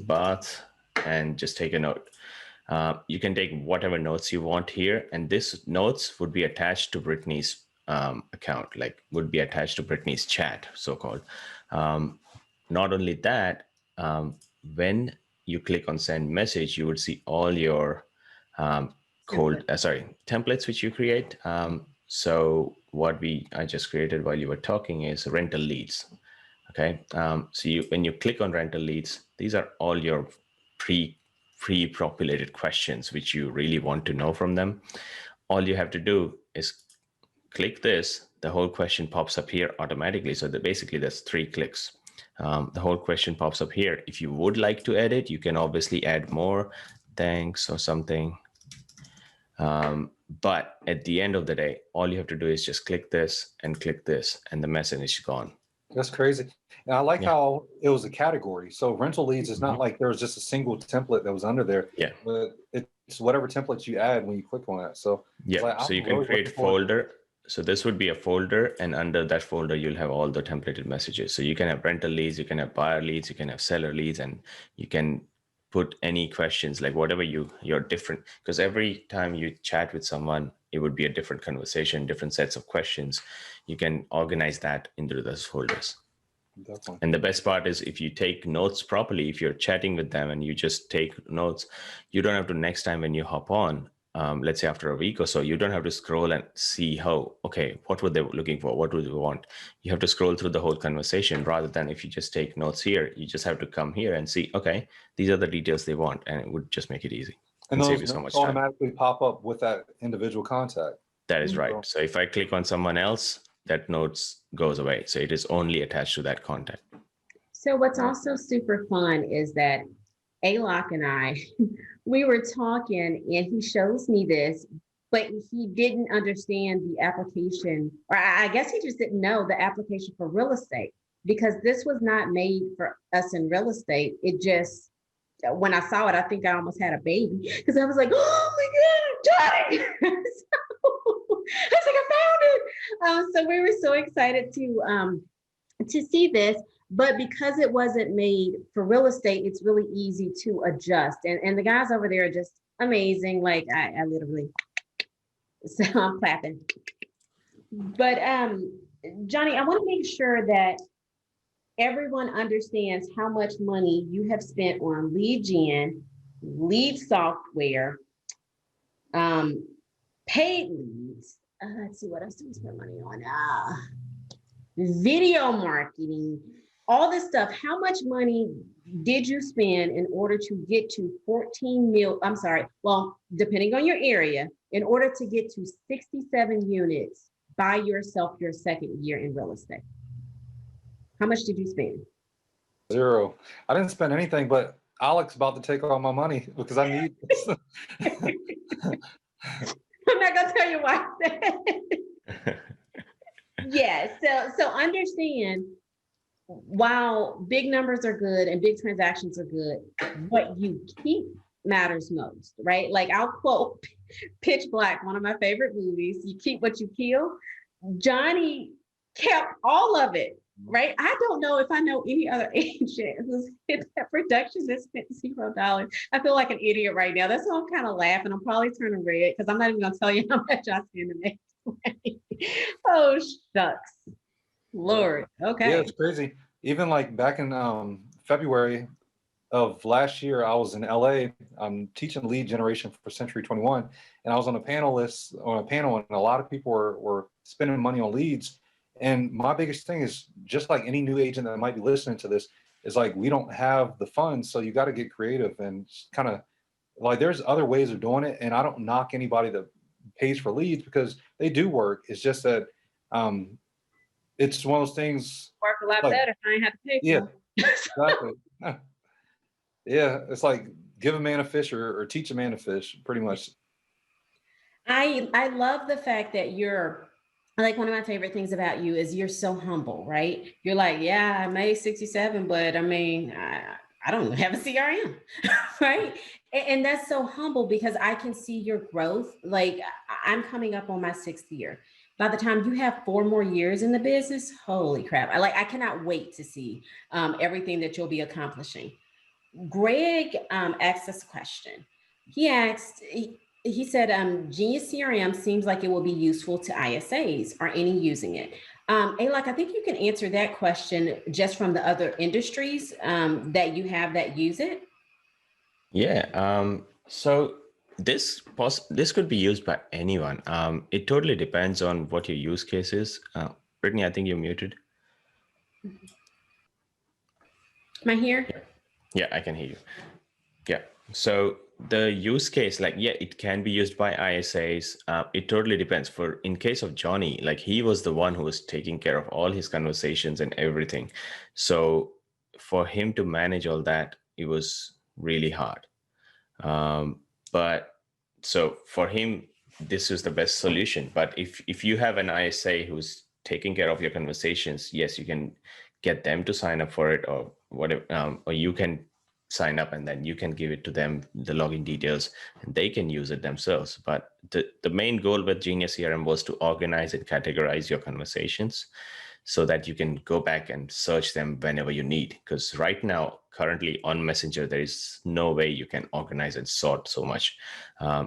S3: bath, and just take a note. You can take whatever notes you want here, and this notes would be attached to Brittany's account, like would be attached to Brittany's chat, so-called. Not only that, when you click on send message, you would see all your templates which you create. So what I just created while you were talking is rental leads. Okay, so when you click on rental leads, these are all your pre-populated questions which you really want to know from them. All you have to do is click this. The whole question pops up here automatically. So basically there's 3 clicks. The whole question pops up here. If you would like to edit, you can obviously add more thanks or something. But at the end of the day, all you have to do is just click this, and the message is gone.
S2: That's crazy. And I like how it was a category. So rental leads is not like there was just a single template that was under there.
S3: Yeah.
S2: But it's whatever templates you add when you click on it. So
S3: yeah.
S2: Like,
S3: so you can create a folder. So this would be a folder, and under that folder, you'll have all the templated messages. So you can have rental leads, you can have buyer leads, you can have seller leads, and you can put any questions, like whatever you're different, because every time you chat with someone, it would be a different conversation, different sets of questions. You can organize that into those folders.
S2: Definitely.
S3: And the best part is if you take notes properly, if you're chatting with them and you just take notes, you don't have to, next time when you hop on, let's say after a week or so, you don't have to scroll and see what were they looking for? What would they want? You have to scroll through the whole conversation, rather than if you just take notes here, you just have to come here and see, okay, these are the details they want. And it would just make it easy
S2: And
S3: save you
S2: those
S3: so much
S2: automatically pop up with that individual contact.
S3: That is right. So if I click on someone else, that notes goes away. So it is only attached to that contact.
S1: So what's also super fun is that Alok and I, we were talking and he shows me this, but he didn't understand the application, or I guess he just didn't know the application for real estate, because this was not made for us in real estate. It just, when I saw it, I think I almost had a baby, because I was like, oh my God, Johnny. I was like, I found it. So we were so excited to see this. But because it wasn't made for real estate, it's really easy to adjust. And the guys over there are just amazing. Like I literally, so I'm clapping. But Johnny, I want to make sure that everyone understands how much money you have spent on lead gen, lead software, paid leads. Let's see what else do we spend money on. Video marketing. All this stuff. How much money did you spend in order to get to 14 mil? I'm sorry. Well, depending on your area, in order to get to 67 units by yourself your second year in real estate? How much did you spend?
S2: 0. I didn't spend anything, but Alok's about to take all my money because I need this.
S1: I'm not gonna tell you why. Yeah. So understand. While big numbers are good and big transactions are good, what you keep matters most, right? Like I'll quote Pitch Black, one of my favorite movies. You keep what you kill. Johnny kept all of it, right? I don't know if I know any other agent who's hit that production that spent $0. I feel like an idiot right now. That's why I'm kind of laughing. I'm probably turning red because I'm not even gonna tell you how much I spend to make money. Oh, shucks. Lord. Okay.
S2: Yeah, it's crazy. Even like back in February of last year, I was in LA. I'm teaching lead generation for Century 21, and I was on a panel, and a lot of people were spending money on leads. And my biggest thing is, just like any new agent that might be listening to this, is like, we don't have the funds, so you got to get creative and kind of like, there's other ways of doing it. And I don't knock anybody that pays for leads because they do work. It's just that it's one of those things
S1: Work a lot
S2: like,
S1: better if I ain't have to pay
S2: yeah,
S1: for it.
S2: exactly. Yeah, it's like give a man a fish or teach a man to fish, pretty much.
S1: I love the fact that you're like one of my favorite things about you is you're so humble, right? You're like, yeah, I made 67, but I mean, I don't even have a CRM, right? And that's so humble because I can see your growth. Like I'm coming up on my 6th year. By the time you have 4 more years in the business, holy crap! I cannot wait to see everything that you'll be accomplishing. Greg asked us a question. He said, Genius CRM seems like it will be useful to ISAs. Are any using it? Alok, I think you can answer that question just from the other industries that you have that use it.
S3: Yeah. So this could be used by anyone. It totally depends on what your use case is. Brittany, I think you're muted.
S1: Am I here?
S3: Yeah, I can hear you. Yeah. So the use case, like, yeah, it can be used by ISAs. It totally depends. For in case of Johnny, like he was the one who was taking care of all his conversations and everything. So for him to manage all that, it was really hard. But so for him, this is the best solution. But if you have an ISA who's taking care of your conversations, yes, you can get them to sign up for it or whatever, or you can sign up and then you can give it to them the login details and they can use it themselves. But the main goal with Genius CRM was to organize and categorize your conversations so that you can go back and search them whenever you need. Because right now, currently on Messenger, there is no way you can organize and sort so much.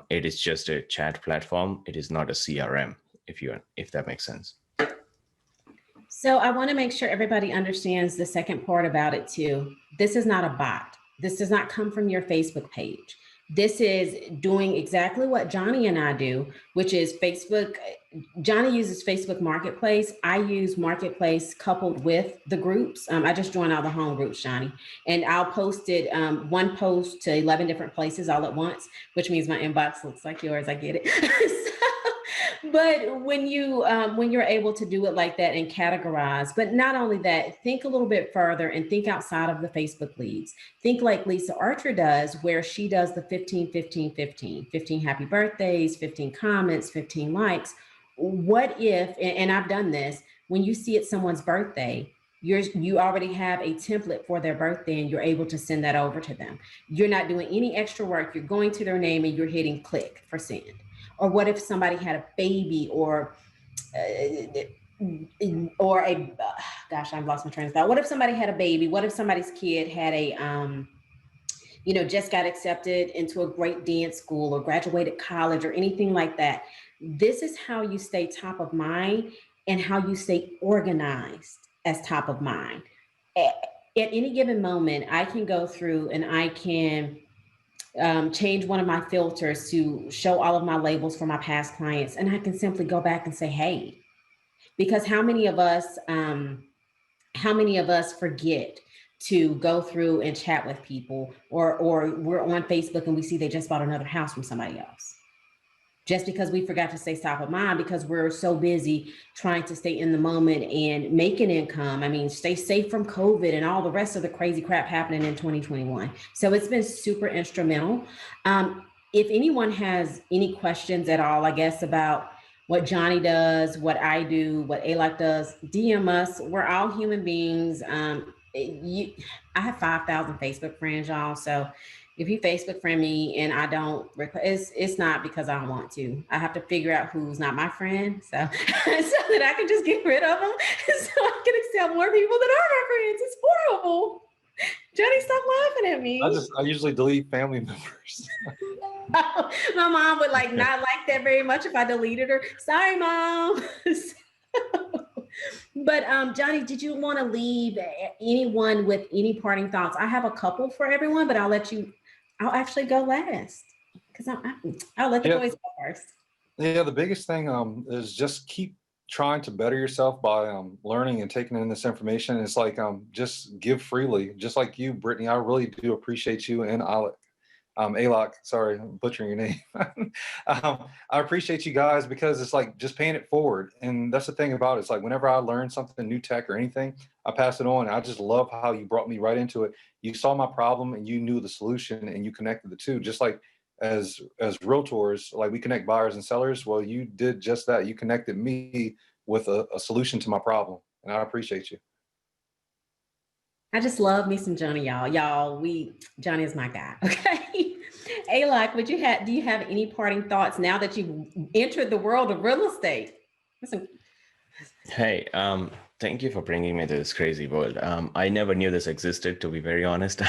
S3: It is just a chat platform. It is not a CRM, if that makes sense.
S1: So I want to make sure everybody understands the second part about it too. This is not a bot. This does not come from your Facebook page. This is doing exactly what Johnny and I do, which is Facebook. Johnny uses Facebook Marketplace. I use Marketplace coupled with the groups. I just joined all the home groups, Johnny, and I'll post it, one post to 11 different places all at once, which means my inbox looks like yours. I get it. But when you're able to do it like that and categorize, but not only that, think a little bit further and think outside of the Facebook leads. Think like Lisa Archer does, where she does the 15, 15, 15, 15 happy birthdays, 15 comments, 15 likes. What if, and I've done this, when you see it's someone's birthday, you already have a template for their birthday and you're able to send that over to them. You're not doing any extra work. You're going to their name and you're hitting click for send. Or what if somebody had a baby or gosh, I've lost my train of thought. What if somebody had a baby? What if somebody's kid had a, just got accepted into a great dance school or graduated college or anything like that? This is how you stay top of mind and how you stay organized as top of mind. At any given moment, I can go through and I can change one of my filters to show all of my labels for my past clients. And I can simply go back and say, hey, because how many of us forget to go through and chat with people or we're on Facebook and we see they just bought another house from somebody else. Just because we forgot to stay top of mind because we're so busy trying to stay in the moment and make an income. I mean, stay safe from COVID and all the rest of the crazy crap happening in 2021. So it's been super instrumental. If anyone has any questions at all, I guess, about what Johnny does, what I do, what Alok does, DM us. We're all human beings. I have 5,000 Facebook friends, y'all. So if you Facebook friend me and I don't, it's not because I don't want to. I have to figure out who's not my friend, so that I can just get rid of them, so I can accept more people that are my friends. It's horrible. Johnny, stop laughing at me.
S2: I usually delete family members.
S1: My mom would not like that very much if I deleted her. Sorry, Mom. But Johnny, did you want to leave anyone with any parting thoughts? I have a couple for everyone, but I'll actually go last because I'll let the boys go first.
S2: Yeah, the biggest thing is just keep trying to better yourself by learning and taking in this information. It's like just give freely, just like you, Brittany. I really do appreciate you and Alok. Alok, sorry, I'm butchering your name. I appreciate you guys because it's like just paying it forward. And that's the thing about it. It's like whenever I learn something, new tech or anything, I pass it on. I just love how you brought me right into it. You saw my problem and you knew the solution and you connected the two. Just like as realtors, like we connect buyers and sellers. Well, you did just that. You connected me with a solution to my problem. And I appreciate you.
S1: I just love me some Johnny, y'all. Johnny is my guy. Okay. Alok, do you have any parting thoughts now that you've entered the world of real estate? Listen.
S3: Hey, thank you for bringing me to this crazy world. I never knew this existed, to be very honest.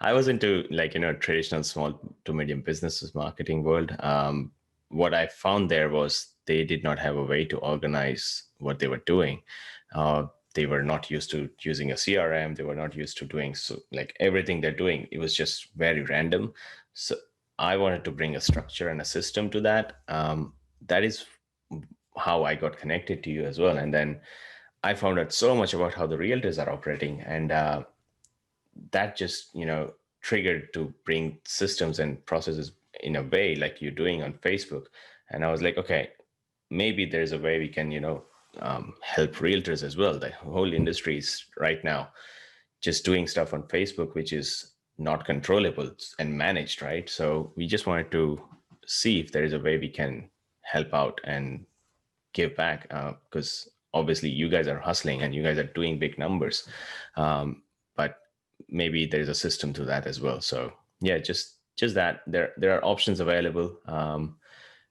S3: I was into traditional small to medium businesses marketing world. What I found there was they did not have a way to organize what they were doing. They were not used to using a CRM. They were not used to doing everything they're doing. It was just very random. So I wanted to bring a structure and a system to that. That is how I got connected to you as well. And then I found out so much about how the realtors are operating. And that just, triggered to bring systems and processes in a way like you're doing on Facebook. And I was like, okay, maybe there's a way we can, help realtors as well. The whole industry is right now just doing stuff on Facebook, which is not controllable and managed, right? So we just wanted to see if there is a way we can help out and give back, because obviously you guys are hustling and you guys are doing big numbers, but maybe there's a system to that as well. So yeah, just that there are options available.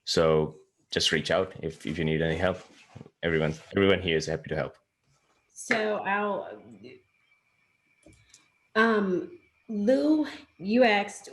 S3: So just reach out if you need any help. Everyone here is happy to help.
S1: So Lou, you asked,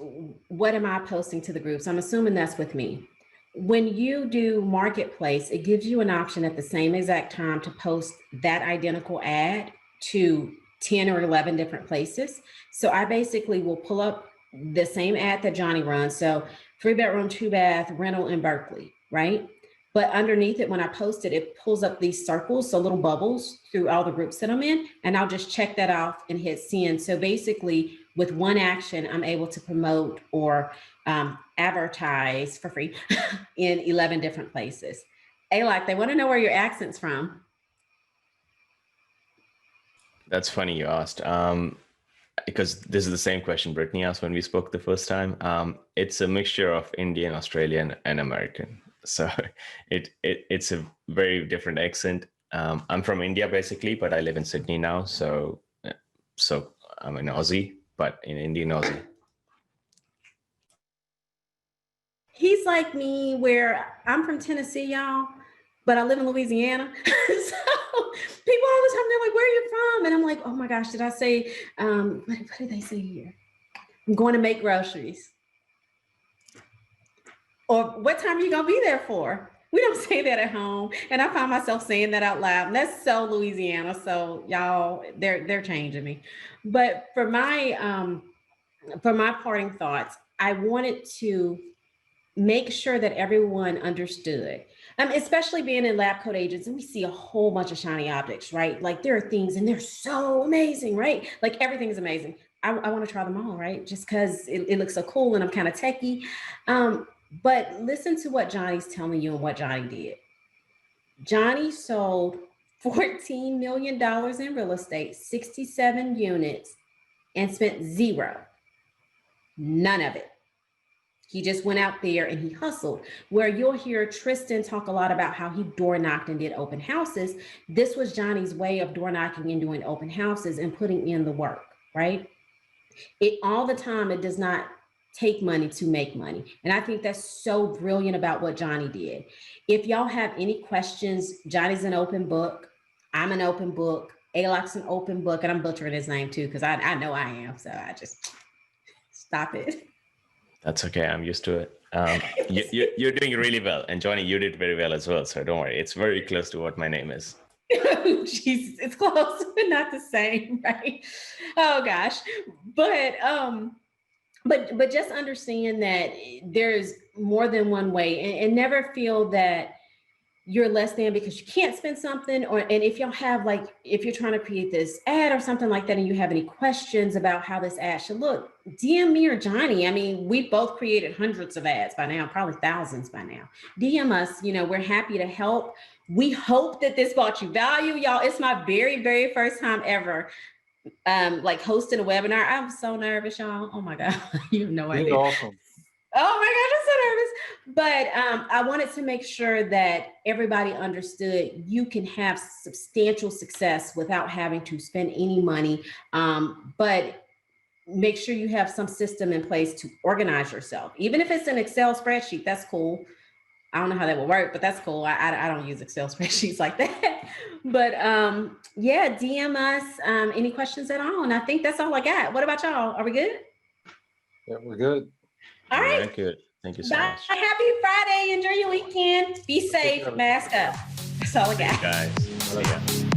S1: what am I posting to the groups? I'm assuming that's with me. When you do marketplace, it gives you an option at the same exact time to post that identical ad to 10 or 11 different places. So I basically will pull up the same ad that Johnny runs. So 3-bedroom, 2-bath rental in Berkeley, right? But underneath it, when I post it, it pulls up these circles, so little bubbles through all the groups that I'm in, and I'll just check that off and hit send. So basically, with one action, I'm able to promote or advertise for free in 11 different places. Alok, they want to know where your accent's from.
S3: That's funny you asked, because this is the same question Brittany asked when we spoke the first time. It's a mixture of Indian, Australian, and American. So it's a very different accent. I'm from India basically, but I live in Sydney now. So I'm an Aussie, but in Indian Aussie.
S1: He's like me, where I'm from Tennessee, y'all, but I live in Louisiana. So people all the time, they're like, where are you from? And I'm like, oh my gosh, did I say, what did they say here? I'm going to make groceries. Or what time are you going to be there for? We don't say that at home. And I find myself saying that out loud. And that's so Louisiana. So y'all, they're changing me. But for my parting thoughts, I wanted to make sure that everyone understood, especially being in LabCoatAgents, and we see a whole bunch of shiny objects, right? Like there are things and they're so amazing, right? Like everything is amazing. I want to try them all, right? Just because it looks so cool and I'm kind of techie. But listen to what Johnny's telling you and what Johnny did. Johnny sold $14 million in real estate, 67 units, and spent zero. None of it. He just went out there and he hustled. Where you'll hear Tristan talk a lot about how he door knocked and did open houses. This was Johnny's way of door knocking and doing open houses and putting in the work, right? All the time, it does not take money to make money. And I think that's so brilliant about what Johnny did. If y'all have any questions, Johnny's an open book. I'm an open book. Alok's an open book. And I'm butchering his name too, because I know I am. So I just stop it.
S3: That's okay. I'm used to it. You're doing really well. And Johnny, you did very well as well. So don't worry. It's very close to what my name is.
S1: Jesus, it's close, but not the same, right? Oh gosh. But just understand that there's more than one way, and never feel that you're less than because you can't spend something, and if y'all have if you're trying to create this ad or something like that and you have any questions about how this ad should look, DM me or Johnny. I mean, we both created hundreds of ads by now, probably thousands by now. DM us, we're happy to help. We hope that this brought you value, y'all. It's my very, very first time ever hosting a webinar. I'm so nervous, y'all. Oh my God, you have no idea.
S2: Awesome.
S1: Oh my God, I'm so nervous. But I wanted to make sure that everybody understood you can have substantial success without having to spend any money. But make sure you have some system in place to organize yourself. Even if it's an Excel spreadsheet, that's cool. I don't know how that will work, but that's cool. I don't use Excel spreadsheets like that. But yeah, DM us any questions at all. And I think that's all I got. What about y'all? Are we good?
S2: Yeah, we're good.
S1: All right.
S3: Thank you. Thank you so
S1: Bye.
S3: much.
S1: Happy Friday. Enjoy your weekend. Be safe. Mask up. That's all I got.
S3: Guys. See ya.